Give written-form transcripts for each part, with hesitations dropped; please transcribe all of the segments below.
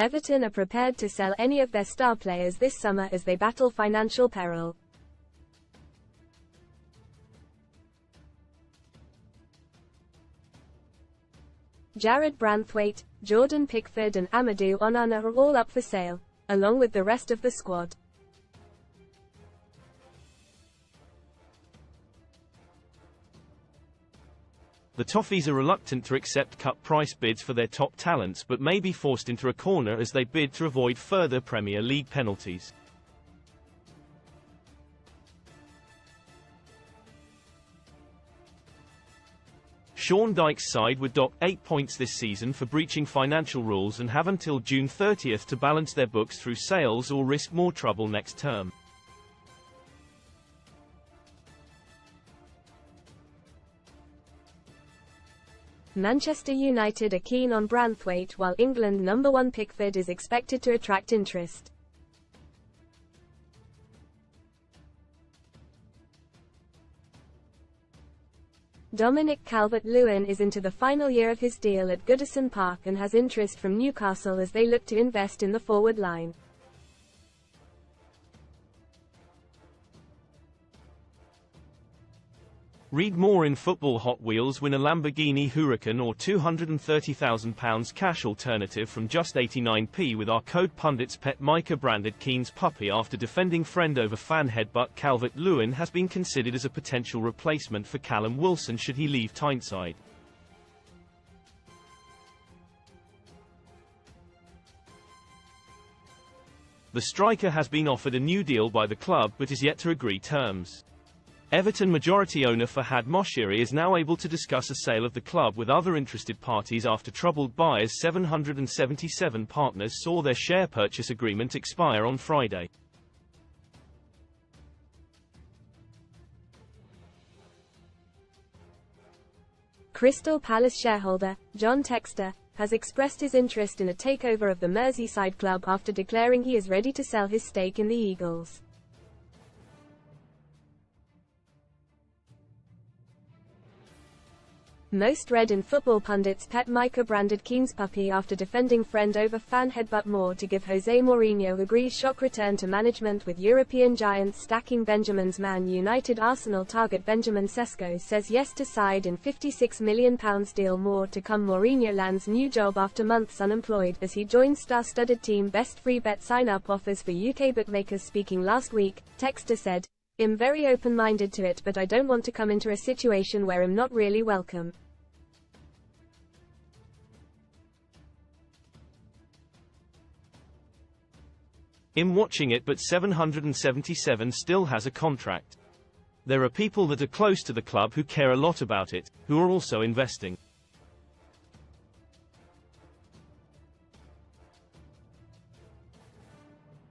Everton are prepared to sell any of their star players this summer as they battle financial peril. Jared Branthwaite, Jordan Pickford and Amadou Onana are all up for sale, along with the rest of the squad. The Toffees are reluctant to accept cut price bids for their top talents but may be forced into a corner as they bid to avoid further Premier League penalties. Sean Dyche's side were docked 8 points this season for breaching financial rules and have until June 30 to balance their books through sales or risk more trouble next term. Manchester United are keen on Branthwaite while England number 1 Pickford is expected to attract interest. Dominic Calvert-Lewin is into the final year of his deal at Goodison Park and has interest from Newcastle as they look to invest in the forward line. Read more in Football. Hot Wheels win a Lamborghini Huracan or £230,000 cash alternative from just 89p with our code Pundits. Pet Micah branded Keane's puppy after defending friend over fan headbutt. Calvert-Lewin has been considered as a potential replacement for Callum Wilson should he leave Tyneside. The striker has been offered a new deal by the club but is yet to agree terms. Everton majority owner Fahad Moshiri is now able to discuss a sale of the club with other interested parties after troubled buyers. 777 partners saw their share purchase agreement expire on Friday. Crystal Palace shareholder, John Textor, has expressed his interest in a takeover of the Merseyside club after declaring he is ready to sell his stake in the Eagles. Most read in Football Pundits. Pet Micah branded Keane's puppy after defending friend over fan headbutt. More to give. Jose Mourinho agrees shock return to management with European giants stacking Benjamin's Man United. Arsenal target Benjamin Sesko says yes to side in £56 million deal. More to come. Mourinho lands new job after months unemployed as he joins star-studded team. Best free bet sign-up offers for UK bookmakers. Speaking last week, Textor said, "I'm very open-minded to it but I don't want to come into a situation where I'm not really welcome." I'm watching it but 777 still has a contract. There are people that are close to the club who care a lot about it, who are also investing.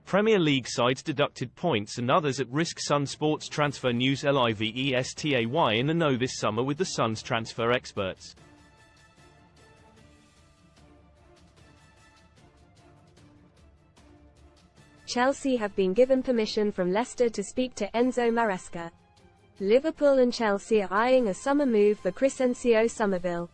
Premier League sides deducted points and others at risk. Sun Sports transfer news. Livestay in the know this summer with the Sun's transfer experts. Chelsea have been given permission from Leicester to speak to Enzo Maresca. Liverpool and Chelsea are eyeing a summer move for Crescencio Somerville.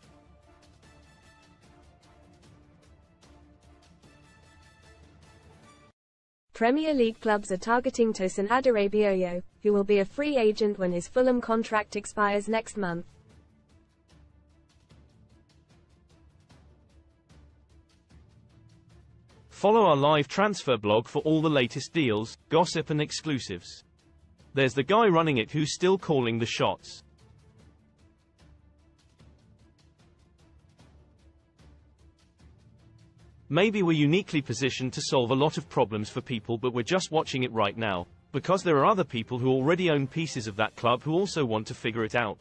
Premier League clubs are targeting Tosin Adarabioyo, who will be a free agent when his Fulham contract expires next month. Follow our live transfer blog for all the latest deals, gossip and exclusives. There's the guy running it who's still calling the shots. Maybe we're uniquely positioned to solve a lot of problems for people but we're just watching it right now, because there are other people who already own pieces of that club who also want to figure it out.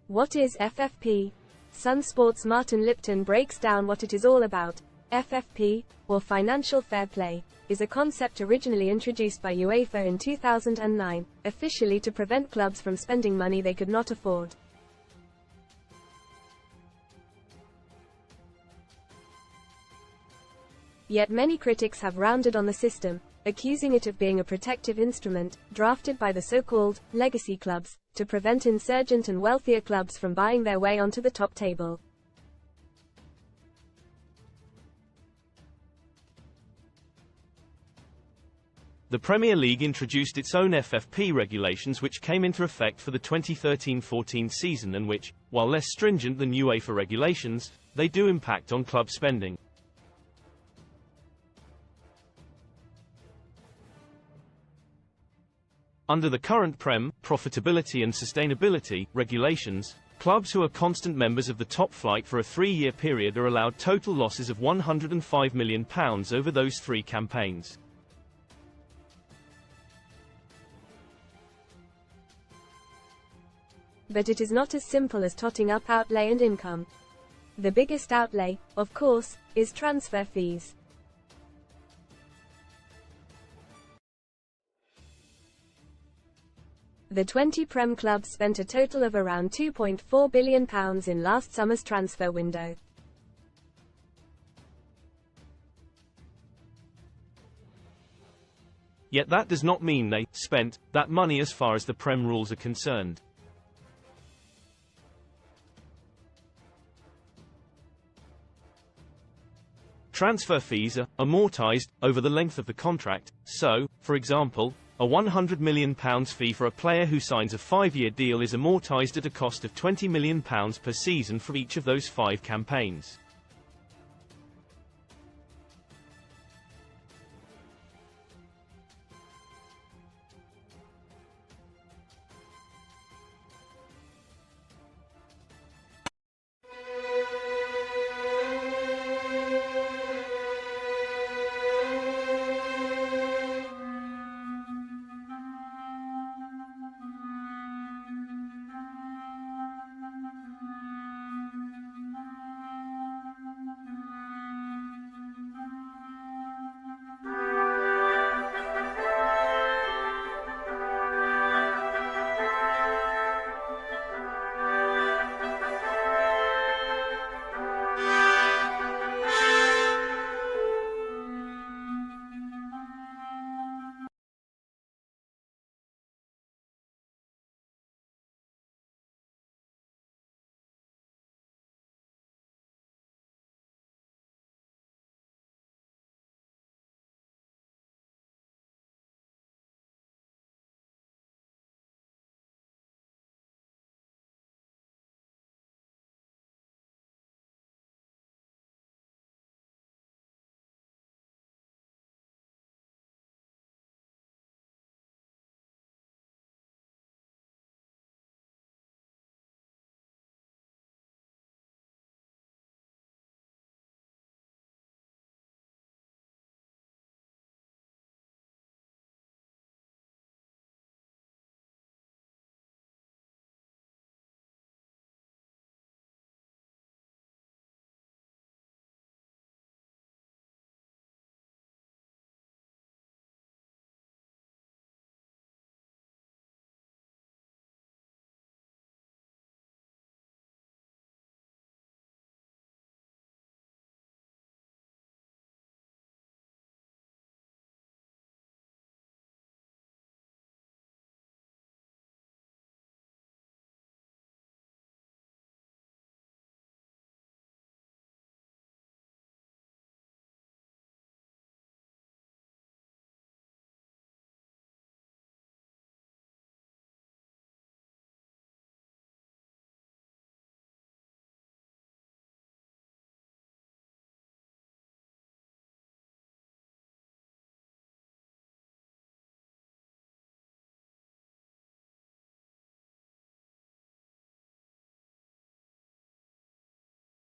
What is FFP? Sun Sports' Martin Lipton breaks down what it is all about. FFP, or Financial Fair Play, is a concept originally introduced by UEFA in 2009, officially to prevent clubs from spending money they could not afford. Yet many critics have rounded on the system, accusing it of being a protective instrument, drafted by the so-called legacy clubs, to prevent insurgent and wealthier clubs from buying their way onto the top table. The Premier League introduced its own FFP regulations which came into effect for the 2013-14 season and which, while less stringent than UEFA regulations, they do impact on club spending. Under the current Prem, profitability and sustainability regulations, clubs who are constant members of the top flight for a 3-year period are allowed total losses of £105 million over those 3 campaigns. But it is not as simple as totting up outlay and income. The biggest outlay, of course, is transfer fees. The 20 Prem clubs spent a total of around £2.4 billion in last summer's transfer window. Yet that does not mean they spent that money as far as the Prem rules are concerned. Transfer fees are amortized over the length of the contract, so, for example, a £100 million fee for a player who signs a 5-year deal is amortized at a cost of £20 million per season for each of those 5 campaigns.